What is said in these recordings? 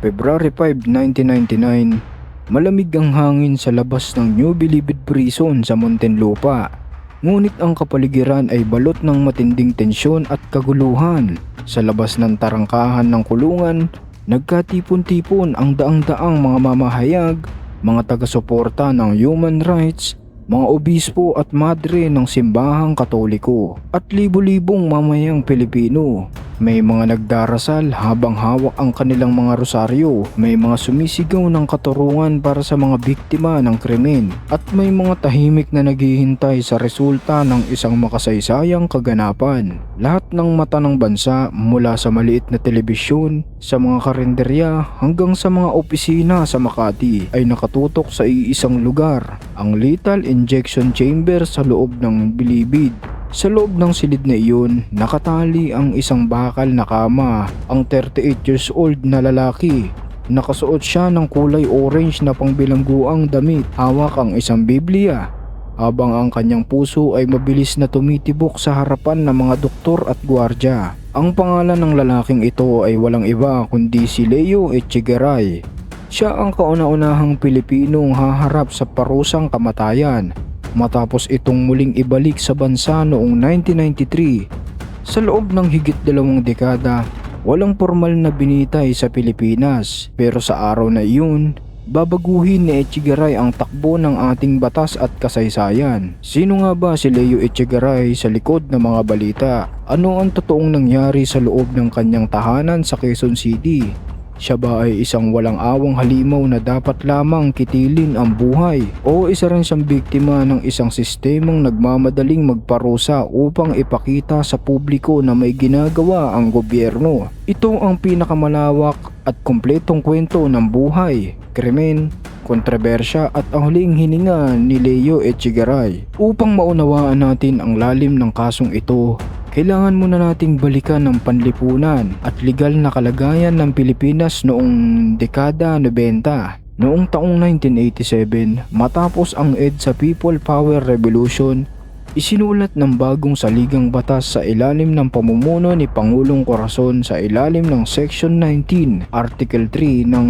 February 5, 1999, malamig ang hangin sa labas ng New Bilibid Prison sa Muntinlupa. Ngunit ang kapaligiran ay balot ng matinding tensyon at kaguluhan. Sa labas ng tarangkahan ng kulungan, nagkatipon-tipon ang daang-daang mga mamahayag, mga taga-suporta ng human rights, mga obispo at madre ng simbahang katoliko, at libo-libong mamayang Pilipino. May mga nagdarasal habang hawak ang kanilang mga rosaryo, may mga sumisigaw ng katurungan para sa mga biktima ng krimen, at may mga tahimik na naghihintay sa resulta ng isang makasaysayang kaganapan. Lahat ng mata ng bansa, mula sa maliit na telebisyon, sa mga karinderya hanggang sa mga opisina sa Makati, ay nakatutok sa iisang lugar, ang lethal injection chamber sa loob ng Bilibid. Sa loob ng silid na iyon, nakatali ang isang bakal na kama, ang 38 years old na lalaki. Nakasuot siya ng kulay orange na pangbilangguang damit, hawak ang isang Biblia, habang ang kanyang puso ay mabilis na tumitibok sa harapan ng mga doktor at gwardya. Ang pangalan ng lalaking ito ay walang iba kundi si Leo Echegaray. Siya ang kauna-unahang Pilipinong haharap sa parusang kamatayan matapos itong muling ibalik sa bansa noong 1993. Sa loob ng higit 2 dekada, walang formal na binitay sa Pilipinas, pero sa araw na iyon, babaguhin ni Echegaray ang takbo ng ating batas at kasaysayan. Sino nga ba si Leo Echegaray sa likod ng mga balita? Ano ang totoong nangyari sa loob ng kanyang tahanan sa Quezon City? Siya ba ay isang walang awang halimaw na dapat lamang kitilin ang buhay, o isa rin siyang biktima ng isang sistemang nagmamadaling magparusa upang ipakita sa publiko na may ginagawa ang gobyerno? Ito ang pinakamalawak at kumpletong kwento ng buhay, krimen, kontrobersya at ang huling hininga ni Leo Echegaray. Upang maunawaan natin ang lalim ng kasong ito, kailangan muna nating balikan ang panlipunan at legal na kalagayan ng Pilipinas noong dekada 90. Noong taong 1987, matapos ang EDSA People Power Revolution, isinulat ng bagong saligang batas sa ilalim ng pamumuno ni Pangulong Corazon sa ilalim ng Section 19, Article 3 ng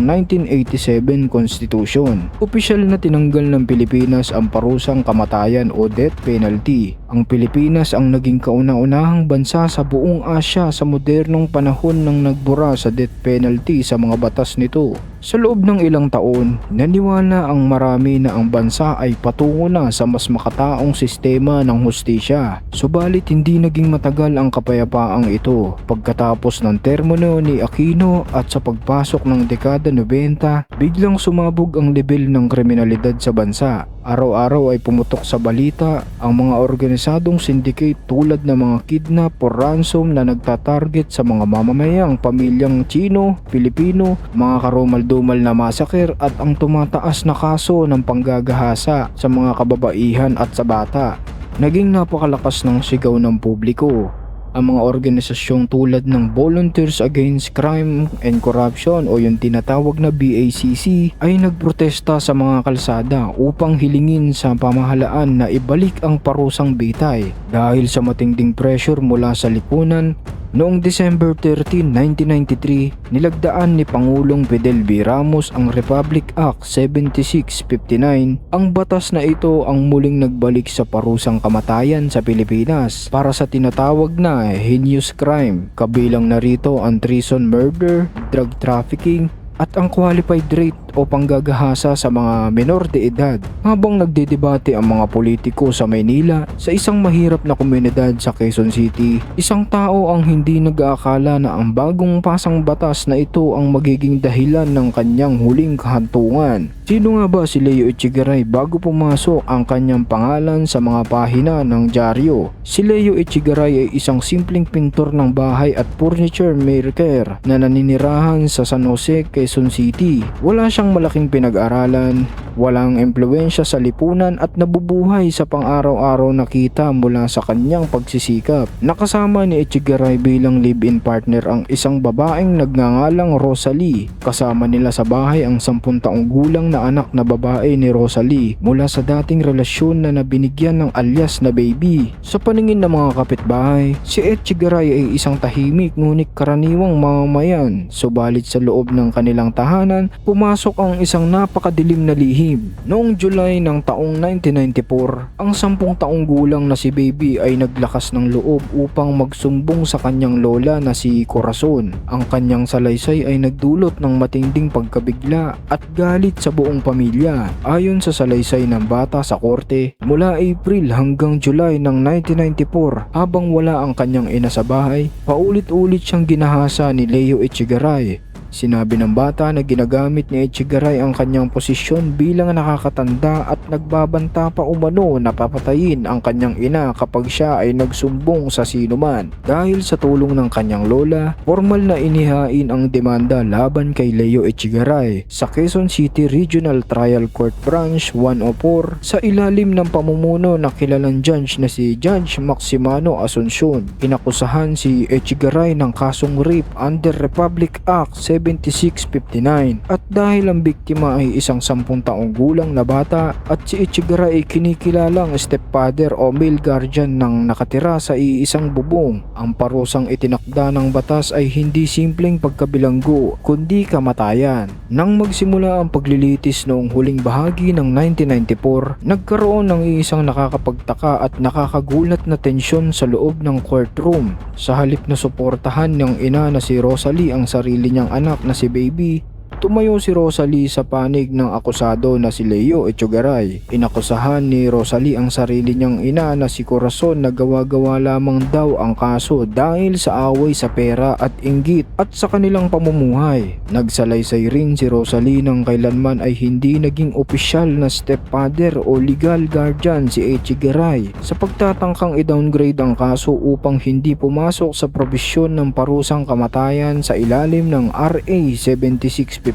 1987 Constitution. Opisyal na tinanggal ng Pilipinas ang parusang kamatayan o death penalty. Ang Pilipinas ang naging kauna-unahang bansa sa buong Asya sa modernong panahon nang nagbura sa death penalty sa mga batas nito. Sa loob ng ilang taon, naniwala ang marami na ang bansa ay patungo na sa mas makataong sistema ng hustisya. Subalit hindi naging matagal ang kapayapaang ito. Pagkatapos ng termino ni Aquino at sa pagpasok ng dekada 90, biglang sumabog ang level ng kriminalidad sa bansa. Araw-araw ay pumutok sa balita ang mga organisadong syndicate tulad ng mga kidnap o ransom na nagtatarget sa mga mamamayang pamilyang Chino, Pilipino, mga karumal-dumal na massacre at ang tumataas na kaso ng panggagahasa sa mga kababaihan at sa bata. Naging napakalakas ng sigaw ng publiko. Ang mga organisasyong tulad ng Volunteers Against Crime and Corruption o yung tinatawag na BACC ay nagprotesta sa mga kalsada upang hilingin sa pamahalaan na ibalik ang parusang bitay. Dahil sa matinding pressure mula sa lipunan, noong December 13, 1993, nilagdaan ni Pangulong Fidel V. Ramos ang Republic Act 7659. Ang batas na ito ang muling nagbalik sa parusang kamatayan sa Pilipinas para sa tinatawag na heinous crime. Kabilang narito ang treason murder, drug trafficking, at ang qualified rape o panggagahasa sa mga menor de edad. Habang nagdedebate ang mga politiko sa Maynila, sa isang mahirap na komunidad sa Quezon City, isang tao ang hindi nag-aakala na ang bagong pasang batas na ito ang magiging dahilan ng kanyang huling kahantungan. Sino nga ba si Leo Echegaray bago pumasok ang kanyang pangalan sa mga pahina ng dyaryo? Si Leo Echegaray ay isang simpleng pintor ng bahay at furniture maker na naninirahan sa San Jose, Quezon City. Wala siyang malaking pinag-aralan, walang impluwensya sa lipunan at nabubuhay sa pang-araw-araw na kita mula sa kanyang pagsisikap. Nakasama ni Echegaray bilang live-in partner ang isang babaeng nagngangalang Rosalie. Kasama nila sa bahay ang 10 taong gulang na anak na babae ni Rosalie mula sa dating relasyon na nabinigyan ng alias na Baby. Sa paningin ng mga kapitbahay, si Echegaray ay isang tahimik ngunit karaniwang mamamayan. Subalit sa loob ng kanilang tahanan, pumasok ang isang napakadilim na lihim. Noong July ng taong 1994, ang 10 taong gulang na si Baby ay naglakas ng loob upang magsumbong sa kanyang lola na si Corazon. Ang kanyang salaysay ay nagdulot ng matinding pagkabigla at galit sa buong pamilya. Ayon sa salaysay ng bata sa korte, mula April hanggang July ng 1994, habang wala ang kanyang ina sa bahay, paulit-ulit siyang ginahasa ni Leo Echegaray. Sinabi ng bata na ginagamit ni Echegaray ang kanyang posisyon bilang nakakatanda at nagbabanta pa umano na papatayin ang kanyang ina kapag siya ay nagsumbong sa sinuman. Dahil sa tulong ng kanyang lola, formal na inihain ang demanda laban kay Leo Echegaray sa Quezon City Regional Trial Court Branch 104 sa ilalim ng pamumuno ng kilalang judge na si Judge Maximano Asuncion. Inakusahan si Echegaray ng kasong rape under Republic Act 7659 at dahil ang biktima ay isang 10 taong gulang na bata at si Echegaray ay kinikilalang stepfather o male guardian ng nakatira sa iisang bubong, ang parusang itinakda ng batas ay hindi simpleng pagkabilanggo kundi kamatayan. Nang magsimula ang paglilitis noong huling bahagi ng 1994, nagkaroon ng isang nakakapagtaka at nakakagulat na tensyon sa loob ng courtroom. Sa halip na suportahan ng ina na si Rosalie ang sarili niyang anak na si Baby, tumayo si Rosalie sa panig ng akusado na si Leo Echegaray. Inakusahan ni Rosalie ang sarili niyang ina na si Corazon na gawa-gawa lamang daw ang kaso dahil sa away sa pera at inggit at sa kanilang pamumuhay. Nagsalaysay rin si Rosalie nang kailanman ay hindi naging opisyal na stepfather o legal guardian si Echegaray sa pagtatangkang i-downgrade ang kaso upang hindi pumasok sa probisyon ng parusang kamatayan sa ilalim ng RA 7659.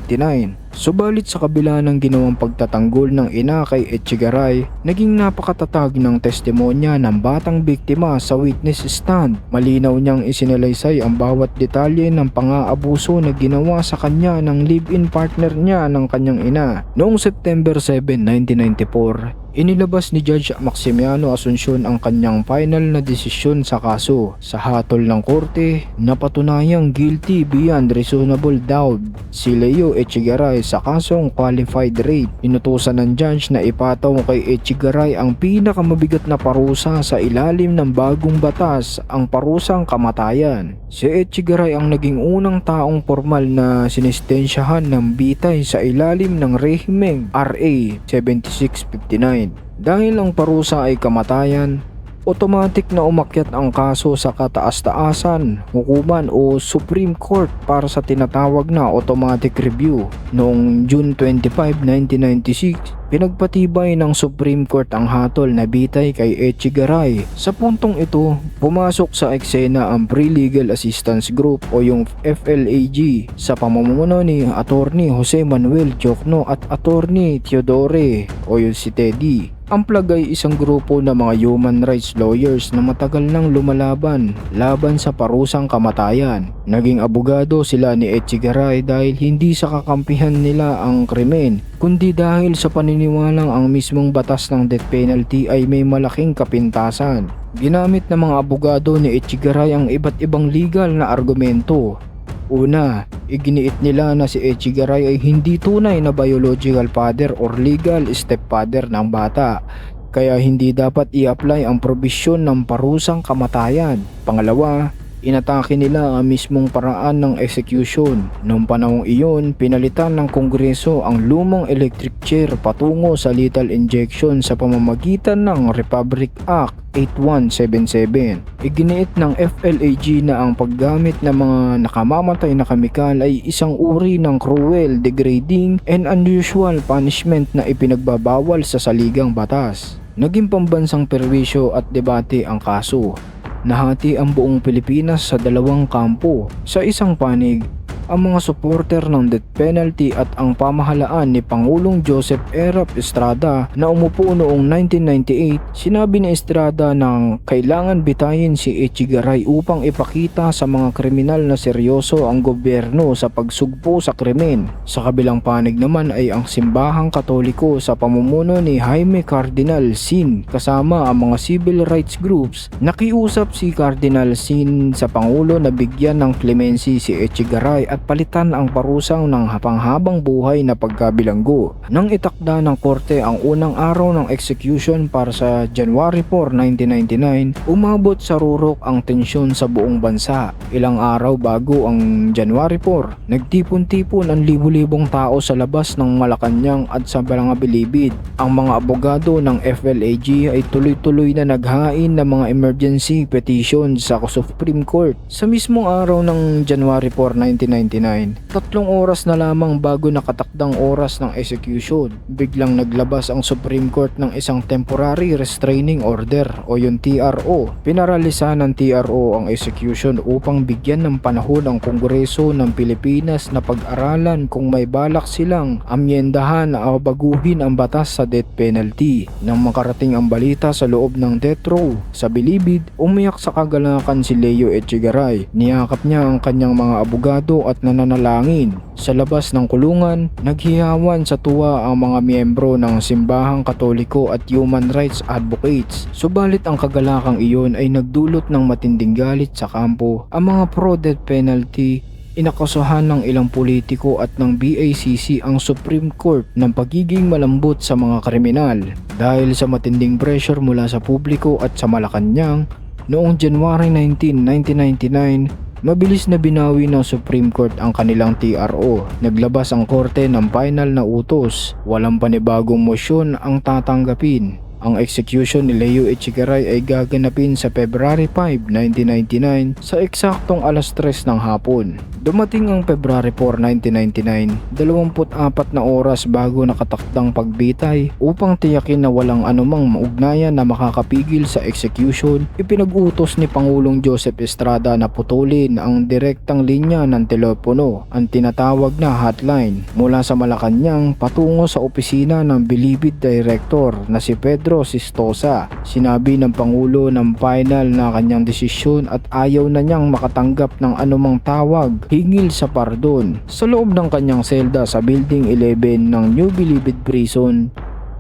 Subalit sa kabila ng ginawang pagtatanggol ng ina kay Echegaray, naging napakatatag ng testimonya ng batang biktima sa witness stand. Malinaw niyang isinalaysay ang bawat detalye ng pang-aabuso na ginawa sa kanya ng live-in partner niya ng kanyang ina. Noong September 7, 1994, inilabas ni Judge Maximiano Asuncion ang kanyang final na desisyon sa kaso. Sa hatol ng korte, napatunayang guilty beyond reasonable doubt si Leo Echegaray sa kasong qualified rape. Inutusan ng judge na ipataw kay Echegaray ang pinakamabigat na parusa sa ilalim ng bagong batas, ang parusang kamatayan. Si Echegaray ang naging unang taong formal na sinistensyahan ng bitay sa ilalim ng rehimeng RA 7659. Dahil ang parusa ay kamatayan, automatic na umakyat ang kaso sa kataas-taasan, hukuman o Supreme Court para sa tinatawag na automatic review. Noong June 25, 1996, pinagpatibay ng Supreme Court ang hatol na bitay kay Echegaray. Sa puntong ito, pumasok sa eksena ang Pre-Legal Assistance Group o yung FLAG sa pamumuno ni Attorney Jose Manuel Jocno at Attorney Teodore o yung si Teddy. Ang PLAG ay isang grupo ng mga human rights lawyers na matagal nang lumalaban laban sa parusang kamatayan. Naging abogado sila ni Echegaray dahil hindi sa kakampihan nila ang krimen, kundi dahil sa paniniwalang ang mismong batas ng death penalty ay may malaking kapintasan. Ginamit ng mga abogado ni Echegaray ang iba't ibang legal na argumento. Una, iginiit nila na si Echegaray ay hindi tunay na biological father or legal stepfather ng bata, kaya hindi dapat i-apply ang probisyon ng parusang kamatayan. Pangalawa, inatake nila ang mismong paraan ng execution. Noong panahong iyon, pinalitan ng Kongreso ang lumang electric chair patungo sa lethal injection sa pamamagitan ng Republic Act 8177. Iginiit ng FLAG na ang paggamit ng mga nakamamatay na kemikal ay isang uri ng cruel, degrading, and unusual punishment na ipinagbabawal sa saligang batas. Naging pambansang perwisyo at debate ang kaso. Nahati ang buong Pilipinas sa dalawang kampo. Sa isang panig, ang mga supporter ng death penalty at ang pamahalaan ni Pangulong Joseph Erap Estrada na umupo noong 1998, sinabi ni Estrada na kailangan bitayin si Echegaray upang ipakita sa mga kriminal na seryoso ang gobyerno sa pagsugpo sa krimen. Sa kabilang panig naman ay ang simbahang Katoliko sa pamumuno ni Jaime Cardinal Sin kasama ang mga civil rights groups. Nakiusap si Cardinal Sin sa Pangulo na bigyan ng clemency si Echegaray at palitan ang parusang ng panghabang buhay na pagkabilanggo. Nang itakda ng korte ang unang araw ng execution para sa January 4, 1999, umabot sa rurok ang tensyon sa buong bansa. Ilang araw bago ang January 4, nagtipon-tipon ang libu-libong tao sa labas ng Malacanang at sa mga bilibid. Ang mga abogado ng FLAG ay tuloy-tuloy na naghain ng mga emergency petitions sa Supreme Court. Sa mismong araw ng January 4, 1999, 3 oras na lamang bago nakatakdang oras ng execution, biglang naglabas ang Supreme Court ng isang temporary restraining order o yung TRO. Pinaralisa ng TRO ang execution upang bigyan ng panahon ang Kongreso ng Pilipinas na pag-aralan kung may balak silang amyendahan o baguhin ang batas sa death penalty. Nang makarating ang balita sa loob ng death row sa bilibid, umiyak sa kagalakan si Leo Echegaray. Niyakap niya ang kanyang mga abogado at nananalangin. Sa labas ng kulungan, naghihawan sa tuwa ang mga miyembro ng simbahang Katoliko at human rights advocates. Subalit ang kagalakang iyon ay nagdulot ng matinding galit sa kampo. Ang mga pro-death penalty inakasuhan ng ilang politiko at ng BACC ang Supreme Court ng pagiging malambot sa mga kriminal. Dahil sa matinding pressure mula sa publiko at sa Malacanang, noong January 19, 1999, mabilis na binawi ng Supreme Court ang kanilang TRO. Naglabas ang korte ng final na utos. Walang panibagong mosyon ang tatanggapin. Ang execution ni Leo Echegaray ay gaganapin sa February 5, 1999 sa eksaktong alas 3 ng hapon. Dumating ang February 4, 1999, 24 na oras bago nakatakdang pagbitay upang tiyakin na walang anumang maugnayan na makakapigil sa execution. Ipinag-utos ni Pangulong Joseph Estrada na putulin ang direktang linya ng telepono, ang tinatawag na hotline, mula sa Malacanang patungo sa opisina ng Bilibid Director na si Pedro Sistosa. Sinabi ng Pangulo ng final na kanyang desisyon at ayaw na niyang makatanggap ng anumang tawag hingil sa pardon. Sa loob ng kanyang selda sa Building 11 ng New Bilibid Prison,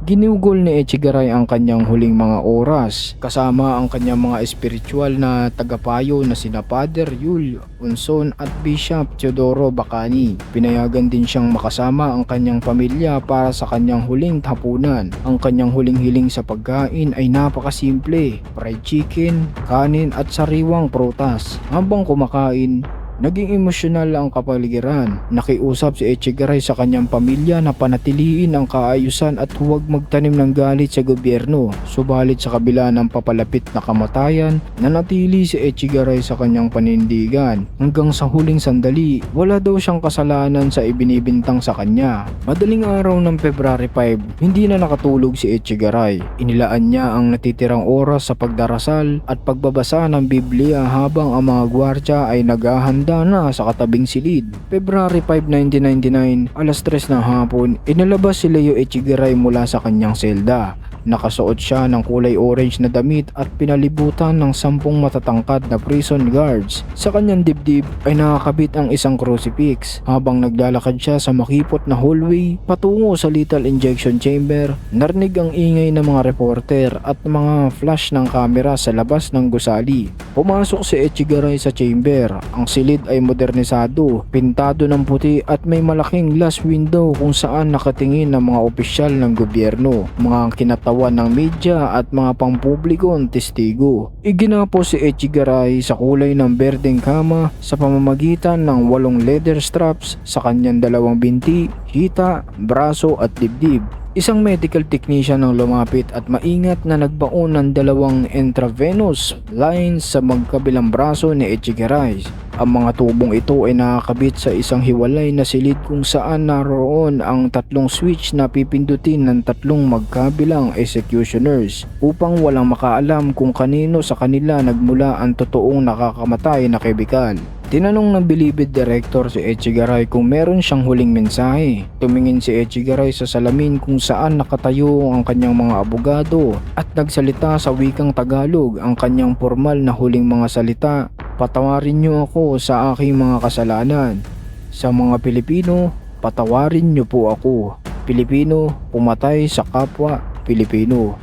ginugol ni Echegaray ang kanyang huling mga oras kasama ang kanyang mga espiritual na tagapayo na sina Father Yul Unson at Bishop Teodoro Bacani. Pinayagan din siyang makasama ang kanyang pamilya para sa kanyang huling hapunan. Ang kanyang huling hiling sa pagkain ay napakasimple: fried chicken, kanin at sariwang prutas. Habang kumakain, naging emosyonal ang kapaligiran. Nakiusap si Echegaray sa kanyang pamilya na panatiliin ang kaayusan at huwag magtanim ng galit sa gobyerno. Subalit sa kabila ng papalapit na kamatayan, nanatili si Echegaray sa kanyang panindigan. Hanggang sa huling sandali, wala daw siyang kasalanan sa ibinibintang sa kanya. Madaling araw ng February 5, hindi na nakatulog si Echegaray. Inilaan niya ang natitirang oras sa pagdarasal at pagbabasa ng Biblia habang ang mga gwardya ay naghahanda na sa katabing silid. February 5, 1999, alas 3 ng hapon, inilabas si Leo Echegaray mula sa kanyang selda. Nakasuot siya ng kulay orange na damit at pinalibutan ng 10 matatangkad na prison guards. Sa kanyang dibdib ay nakakabit ang isang crucifix. Habang naglalakad siya sa makipot na hallway patungo sa lethal injection chamber, narinig ang ingay ng mga reporter at mga flash ng kamera sa labas ng gusali. Pumasok si Echegaray sa chamber. Ang silid ay modernisado, pintado ng puti at may malaking glass window kung saan nakatingin ng mga opisyal ng gobyerno, mga kinatawan ng media at mga pampublikong testigo. Iginapo si Echegaray sa kulay ng berdeng kama sa pamamagitan ng 8 leather straps sa kanyang 2 binti, hita, braso at dibdib. Isang medical technician ang lumapit at maingat na nagbaon ng 2 intravenous lines sa magkabilang braso ni Echegaray. Ang mga tubong ito ay nakakabit sa isang hiwalay na silid kung saan naroon ang 3 switch na pipindutin ng 3 magkabilang executioners upang walang makaalam kung kanino sa kanila nagmula ang totoong nakakamatay na kemikal. Tinanong ng Bilibid director si Echegaray kung meron siyang huling mensahe. Tumingin si Echegaray sa salamin kung saan nakatayo ang kanyang mga abogado at nagsalita sa wikang Tagalog ang kanyang formal na huling mga salita. Patawarin niyo ako sa aking mga kasalanan. Sa mga Pilipino, patawarin niyo po ako. Pilipino, pumatay sa kapwa Pilipino.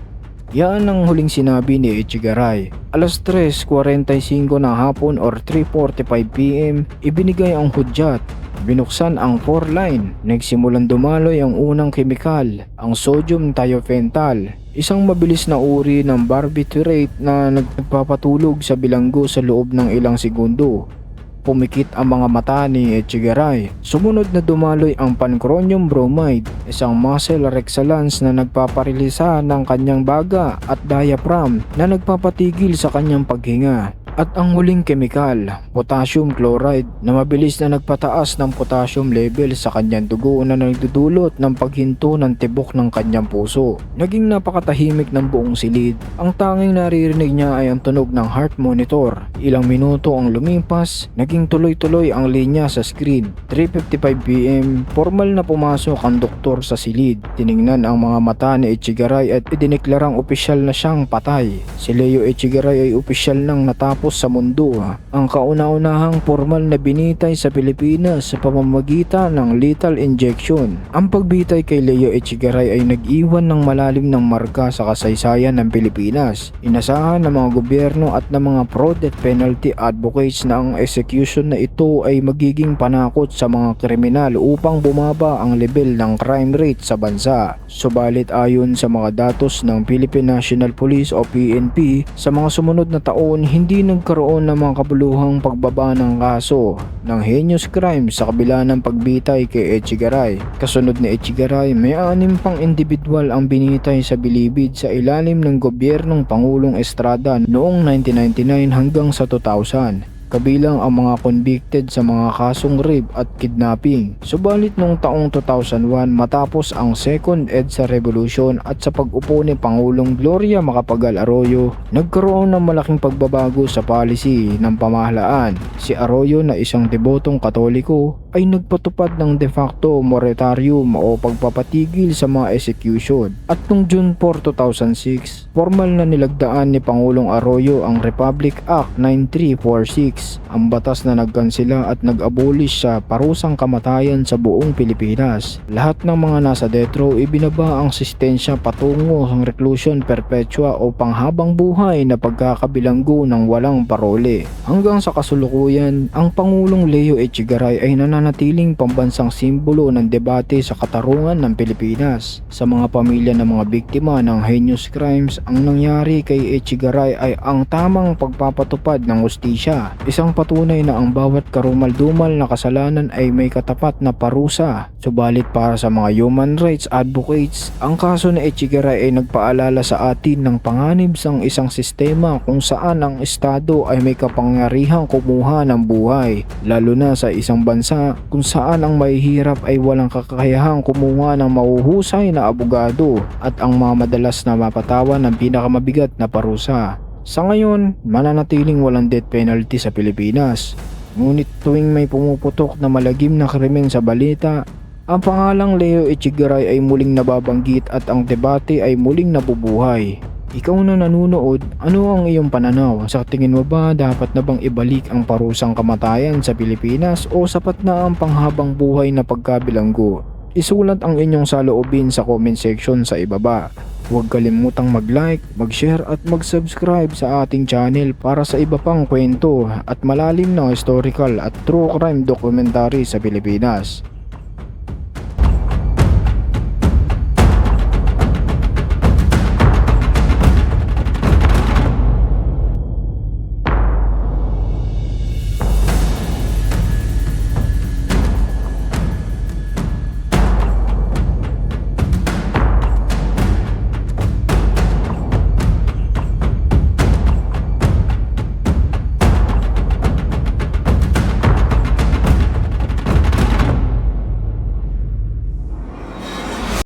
Yan ang huling sinabi ni Echegaray. Alas 3:45 ng hapon or 3:45 PM, ibinigay ang hudyat. Binuksan ang 4-line. Nagsimulang dumaloy ang unang kemikal, ang sodium thiophenol. Isang mabilis na uri ng barbiturate na nagpapatulog sa bilanggo sa loob ng ilang segundo. Pumikit ang mga mata ni Echegaray. Sumunod na dumaloy ang panchronium bromide, isang muscle relaxant na nagpaparilisa ng kanyang baga at diaphragm na nagpapatigil sa kanyang paghinga. At ang huling kemikal, potassium chloride, na mabilis na nagpataas ng potassium level sa kanyang dugo na nagdudulot ng paghinto ng tibok ng kanyang puso. Naging napakatahimik ng buong silid. Ang tanging naririnig niya ay ang tunog ng heart monitor. Ilang minuto ang lumipas, naging tuloy-tuloy ang linya sa screen. 3:55 PM, formal na pumasok ang doktor sa silid. Tiningnan ang mga mata ni Echegaray at idineklarang opisyal na siyang patay. Si Leo Echegaray ay opisyal nang natapos sa mundo ang kauna-unahang formal na binitay sa Pilipinas sa pamamagitan ng lethal injection. Ang pagbitay kay Leo Echegaray ay nag-iwan ng malalim ng marka sa kasaysayan ng Pilipinas. Inasahan ng mga gobyerno at ng mga pro-death penalty advocates na ang execution na ito ay magiging panakot sa mga kriminal upang bumaba ang level ng crime rate sa bansa. Subalit ayon sa mga datos ng Philippine National Police o PNP, sa mga sumunod na taon hindi nagkaroon ng mga kabuluhang pagbaba ng kaso ng heinous crime sa kabila ng pagbitay kay Echegaray. Kasunod ni Echegaray, may 6 pang individual ang binitay sa Bilibid sa ilalim ng gobyernong Pangulong Estrada noong 1999 hanggang sa 2000. Kabilang ang mga convicted sa mga kasong rape at kidnapping. Subalit noong taong 2001 matapos ang Second EDSA Revolution at sa pag-upo ni Pangulong Gloria Macapagal Arroyo, nagkaroon ng malaking pagbabago sa policy ng pamahalaan. Si Arroyo na isang debotong Katoliko ay nagpatupad ng de facto moratorium o pagpapatigil sa mga execution. At noong June 4, 2006, formal na nilagdaan ni Pangulong Arroyo ang Republic Act 9346, ang batas na nagkansela at nag-abolish sa parusang kamatayan sa buong Pilipinas. Lahat ng mga nasa death row ibinaba ang sentensya patungo sa reclusion perpetua o panghabang buhay na pagkakabilanggo ng walang parole. Hanggang sa kasulukuyan, ang Pangulong Leo Echegaray ay nananatiling pambansang simbolo ng debate sa katarungan ng Pilipinas. Sa mga pamilya ng mga biktima ng heinous crimes, ang nangyari kay Echegaray ay ang tamang pagpapatupad ng hustisya. Isang patunay na ang bawat karumal-dumal na kasalanan ay may katapat na parusa. Subalit para sa mga human rights advocates, ang kaso na Echegaray ay nagpaalala sa atin ng panganib sa isang sistema kung saan ang Estado ay may kapangyarihang kumuha ng buhay, lalo na sa isang bansa kung saan ang mahihirap ay walang kakayahang kumuha ng mahuhusay na abogado at ang mga madalas na mapatawan ng pinakamabigat na parusa. Sa ngayon, mananatiling walang death penalty sa Pilipinas. Ngunit tuwing may pumuputok na malagim na krimen sa balita, ang pangalang Leo Echegaray ay muling nababanggit at ang debate ay muling nabubuhay. Ikaw na nanonood, ano ang iyong pananaw? Sa tingin mo ba dapat na bang ibalik ang parusang kamatayan sa Pilipinas o sapat na ang panghabang buhay na pagkabilanggo? Isulat ang inyong saloobin sa comment section sa ibaba. Huwag kalimutang mag-like, mag-share at mag-subscribe sa ating channel para sa iba pang kwento at malalim na historical at true crime documentary sa Pilipinas.